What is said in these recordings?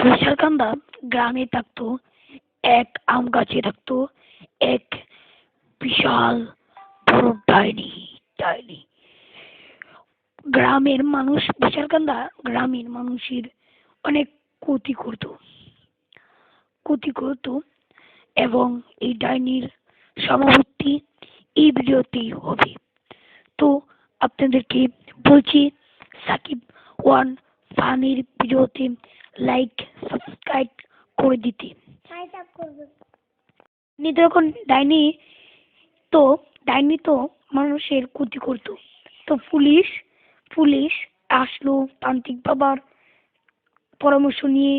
বৈশালকান্দা গ্রামে থাকতো এক আম গাছে থাকতো এক বিশাল বড় ডাইনি। ডাইনি গ্রামের মানুষ বৈশালকান্দা গ্রামের মানুষের অনেক ক্ষতি করতো ক্ষতি করতো এবং এই ডাইনির সমাপ্তি এই ভিডিওতেই হবে। তো আপনাদেরকে বলছি সাকিব ওয়ান ফানির ভিডিওতে লাইক সাবস্ক্রাইব করে দিতে। ডাইনি তো ডাইনি তো মানুষের ক্ষতি করতো। তো পুলিশ পুলিশ আসলো তান্ত্রিক বাবার পরামর্শ নিয়ে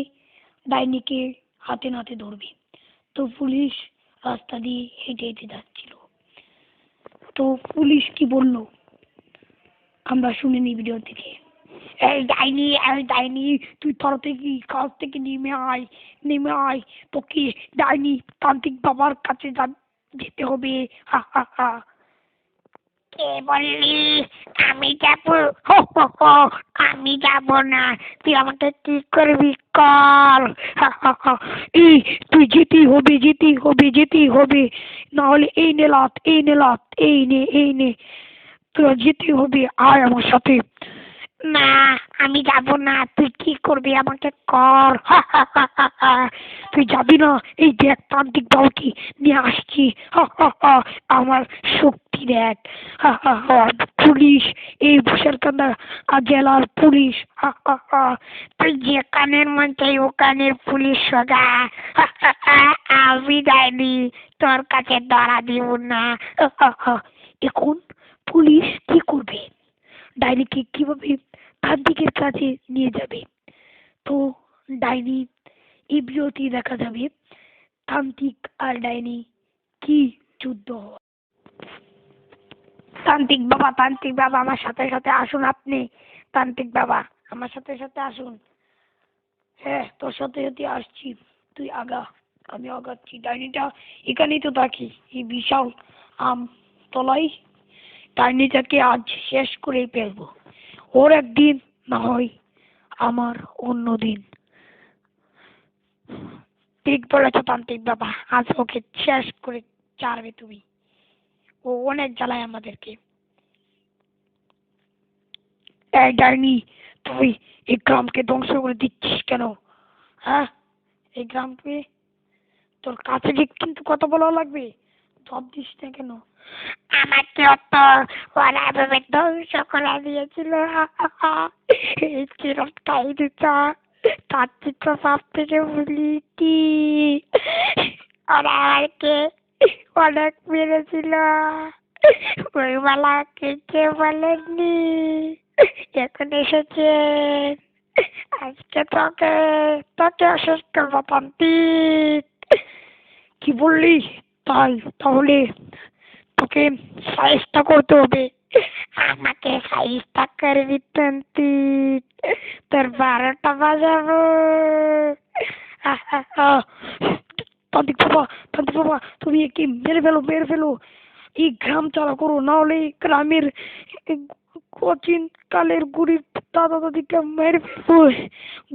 ডাইনিকে হাতে নাতে ধরবে। তো পুলিশ রাস্তা দিয়ে হেঁটে হেঁটে যাচ্ছিল। তো পুলিশ কি বললো আমরা শুনে নিই ভিডিও থেকে। এই ডাইনি তুই তাড়াতাড়ি কাছ থেকে নেমে আয় তোকে ডাইনি তান্ত্রিক বাবার কাছে যেতে হবে। হা হা হা। কে বললি আমি যাব? আমি যাব না, তুই আমাকে কি করবি কর। এই তুই যেতেই হবে নাহলে এই নে লাত এই নে তোর যেতে হবে, আয় আমার সাথে। না আমি যাব না, তুই কি করবি আমাকে কর। তুই যাবি না? এই দেখ তান্ত্রিক বাবাকে নিয়ে আসছি। আমার শক্তি দেখ। পুলিশ এই বৈশালকান্দা জেলার পুলিশ। তুই যেখানের মন চাই ওখানের পুলিশ সোজা। আমি যাইনি, তোর কাছে ধরা দিব না। এখন পুলিশ কি করবে? ডাইনিকে কিভাবে তান্ত্রিকের কাছে নিয়ে যাবে? তো ডাইনি এই ভিডিওতে দেখা যাবে তান্ত্রিক আর ডাইনি কি যুদ্ধ হয়। তান্ত্রিক বাবা আমার সাথে সাথে আসুন। আপনি তান্ত্রিক বাবা আমার সাথে সাথে আসুন। হ্যাঁ তোর সাথে সাথে আসছি, তুই আগা আমি আগাচ্ছি। ডাইনিটা এখানেই তো থাকি এই বিশাল আম তলায়। ডাইনিটাকে আজ শেষ করে ফেলবো। ওর একদিন না হয় আমার অন্য দিন। ঠিক বলেছ তান্ত্রিক বাবা, আজ ওকে শেষ করে ছাড়বে তুমি। ও অনেক জ্বালায় আমাদেরকে। এই ডাইনি তুই এই গ্রামকে ধ্বংস করে দিচ্ছিস কেন? হ্যাঁ এই গ্রামকে তোর কাছে গিয়ে কিন্তু কথা বলা লাগবে, জব দিস না কেন? আমাকে অত ওরা এভাবে ধ্বংস করে দিয়েছিল। এই চিরটাই দিতা তার চিত্র সব থেকে বলি কি ওরা আমাকে অনেক মেরেছিল। ওই বেলা কে বলেননি, এখন এসেছে। আজকে তোকে তোকে শেষ করবো তান্ত্রিক। কি বললি? তাই তাহলে তোকে সাইজটা করতে হবে। আমাকে সাইজটা করবি তান্ত্রিক, তোর 12টা বাজাবো। তান্ত্রিক বাবা তুমি একে মেরে ফেলো। এই গ্রাম চালা করো, না হলে গ্রামের প্রাচীন কালের গরিব দাদা দাদিকে মেরে ফেলবো।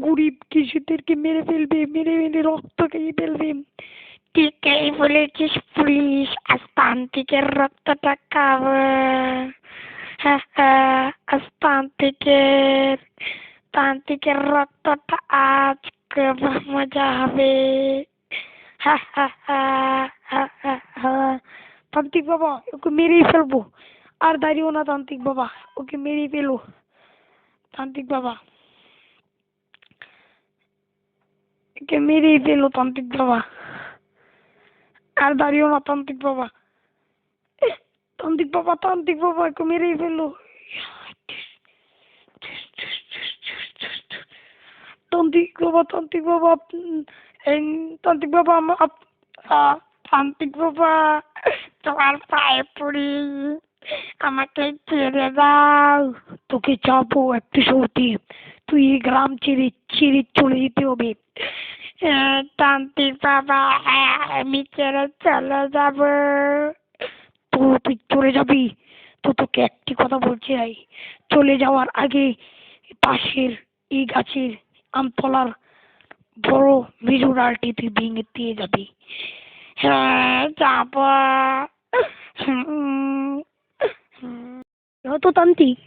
গরিব কৃষকদেরকে মেরে মেরে রক্ত খেয়ে ফেলবে। ঠিকই বলেছিস পুলিশ, আজ তান্ত্রিকের রক্তটা খাবো। আজ তান্ত্রিকের রক্তটা আজ খুব মজা হবে। তান্ত্রিক বাবা ওকে মেরেই ফেলবো, আর দাঁড়িয়েও না। তান্ত্রিক বাবা ওকে মেরেই ফেলো। তান্ত্রিক বাবা ওকে মেরেই ফেলো। তান্ত্রিক বাবা আর দাঁড়িয়েও না। তান্ত্রিক বাবা ওকে মেরেই ফেলো। তান্ত্রিক বাবা তান্ত্রিক বাবা তোমার পায়ে পড়ি, আমাকে ছেড়ে দাও। তোকে যাবো একটু সত্যি, তুই এই গ্রাম ছেড়ে চলে যেতে হবে। তান্ত্রিক বাবা আমি ছেড়ে চলে যাব। তো তুই চলে যাবি? তো তোকে একটি কথা বলছি, চলে যাওয়ার আগে পাশের এই গাছের আমতলার বড় মেজো ডালটি তুই ভেঙে দিয়ে যাবি। হ্যাঁ যাবো। হততান্ত্রিক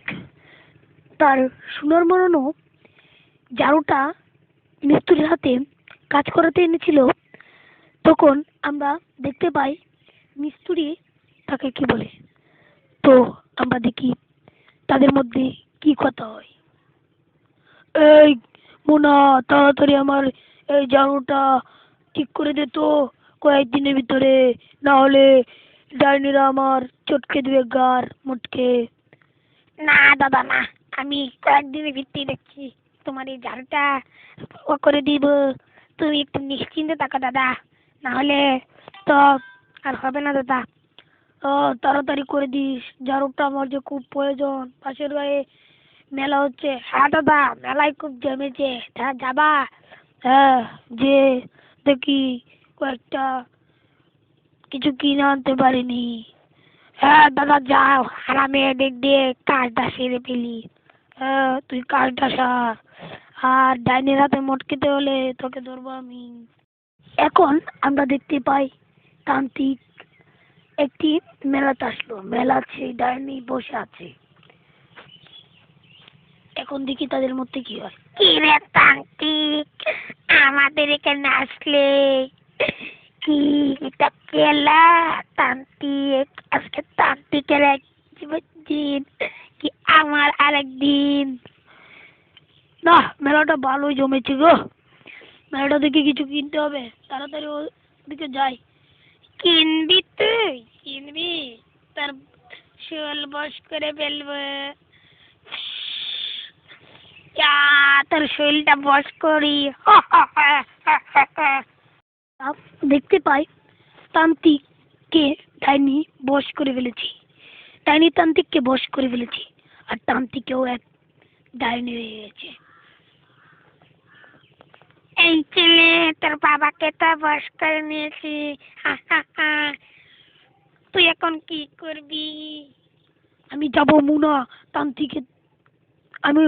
তার সোনার মরানো ঝাড়ুটা মিস্ত্রির হাতে কাজ করাতে এনেছিল। তখন আমরা দেখতে পাই মিস্ত্রি তাকে কি বলে। তো আমরা দেখি তাদের মধ্যে কি কথা হয়। এই মোনা, তাড়াতাড়ি আমার এই ঝাড়ুটা ঠিক করে দে তো কয়েকদিনের ভিতরে, না হলে ডাইনিরা আমার চটকে দেবে গার মোটকে। না দাদা না, আমি কয়েকদিনের ভিত্তি দেখছি তোমার এই ঝাড়ুটা করে দিব। তুমি একটু নিশ্চিন্তে থাকো দাদা, না হলে তো আর হবে না দাদা। ও তাড়াতাড়ি করে দিস, ঝাড়ুটা আমার যে খুব প্রয়োজন। পাশের গায়ে মেলা হচ্ছে। হ্যাঁ দাদা, মেলায় খুব জমেছে। হ্যাঁ যাবা? হ্যাঁ, যে দেখি কয়েকটা কিছু কিনে আনতে পারিনি। হ্যাঁ দাদা যাও, আরামে দিক দিয়ে কাজটা সেরে ফেলি। হ্যাঁ তুই কাজটা সার, আর ডাইনির হাতে মটকেতে হলে তোকে ধরবো আমি। এখন আমরা দেখতে পাই তান্ত্রিক একটি মেলাতে আসলো। মেলা সেই ডাইনি বসে আছে। এখন দেখি তাদের মধ্যে কি হয়। কি রে তান্ত্রিক, আমাদের এখানে আসলে কি? এটা কেলা তান্ত্রিক, আজকে তান্ত্রিকের এক দিন কি আমার আরেক দিন। না, মেলাটা ভালোই জমেছে গো। মেলাটা দেখে কিছু কিনতে হবে, তাড়াতাড়ি ওদিকে যাই। কিনবি তুই? কিনবি? তার শোল বস করে ফেলবো। যা, তোর শরীরটা বস করি। দেখতে পাই তান্ত্রিককে ডাইনি বশ করে ফেলেছি। ডাইনি তান্ত্রিককে বশ করে ফেলেছি, আর তান্ত্রিকেও এক ডাইনি হয়ে গেছে। এই ছেলে, তোর বাবাকে তো বশ করে নিয়েছি। তুই এখন কি করবি? আমি যাব মুনা তান্ত্রিকের, আমি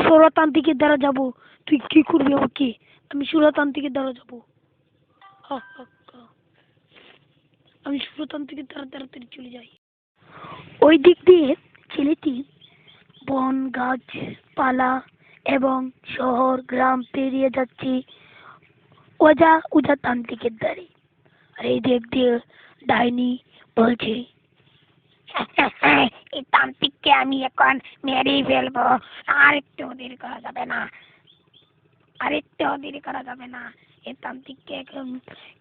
সুরতান্ত্রিকের দ্বারা যাব। তুই কি করবি আমাকে? আমি সুরতান্ত্রিকের দ্বারা যাব। আমি সুরতান্ত্রিকের দ্বারা তাড়াতাড়ি চলে যাই। ওই দিক দিয়ে ছেলেটি বন গাছপালা এবং শহর গ্রাম পেরিয়ে যাচ্ছে ওঝা ওঝা তান্ত্রিকের দ্বারে। আর এই দিক দিয়ে ডাইনি বলছে, এই তান্ত্রিককে আমি এখন মেরেই ফেলবো। আর একটু দেরি করা যাবে না, আর একটু দেরি করা যাবে না এই তান্ত্রিককে এখন।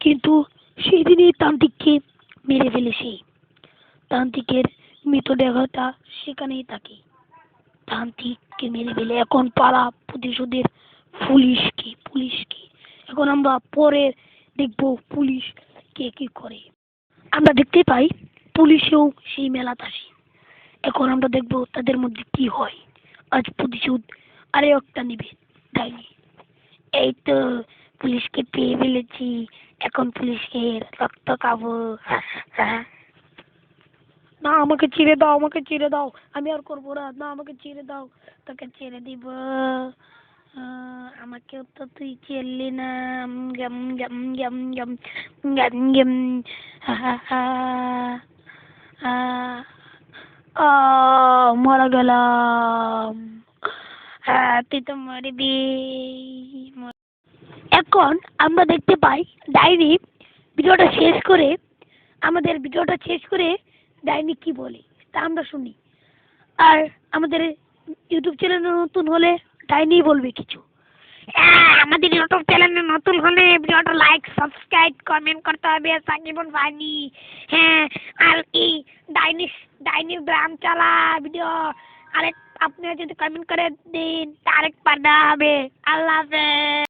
কিন্তু সেদিন এই তান্ত্রিককে মেরে ফেলেছি। তান্ত্রিকের মৃতদেহটা সেখানেই থাকে। তান্ত্রিককে মেরে ফেলে এখন পালা প্রতিশোধের। পুলিশ কি এখন আমরা পরে দেখবো পুলিশ কে কি করে। আমরা দেখতে পাই পুলিশেও সেই মেলাতে আসে। এখন আমরা দেখবো তাদের মধ্যে কি হয়। আজ প্রতিশোধ আরে একটা নেবে ডাইনি। এই তো পুলিশকে পেয়ে ফেলেছি, এখন পুলিশকে রক্ত খাবো। না, আমাকে ছেড়ে দাও, আমাকে ছেড়ে দাও, আমি আর করবো না। না, আমাকে ছেড়ে দাও, তোকে ছেড়ে দিব। আমাকেও তো তুই ছেড়লি না। গম গম গম গম গম গম। হা হা হা। মারা গেলাম। হ্যাঁ তুই তো মরবি। এখন আমরা দেখতে পাই ডাইনি ভিডিওটা শেষ করে, আমাদের ভিডিওটা শেষ করে ডাইনি কি বলে তা আমরা শুনি। আর আমাদের ইউটিউব চ্যানেলে নতুন হলে ডাইনি বলবে কিছু। আমাদের ইউটিউব চ্যানেলে নতুন হলে ভিডিওটা লাইক সাবস্ক্রাইব কমেন্ট করতে হবে সাকিবুল ভাইনি। হ্যাঁ, আর এই ডাইনির গ্রাম চালা ভিডিও আরেক আপনি যদি কমেন্ট করে দিন আরেক পাঠা হবে। আল্লাহ হাফেজ।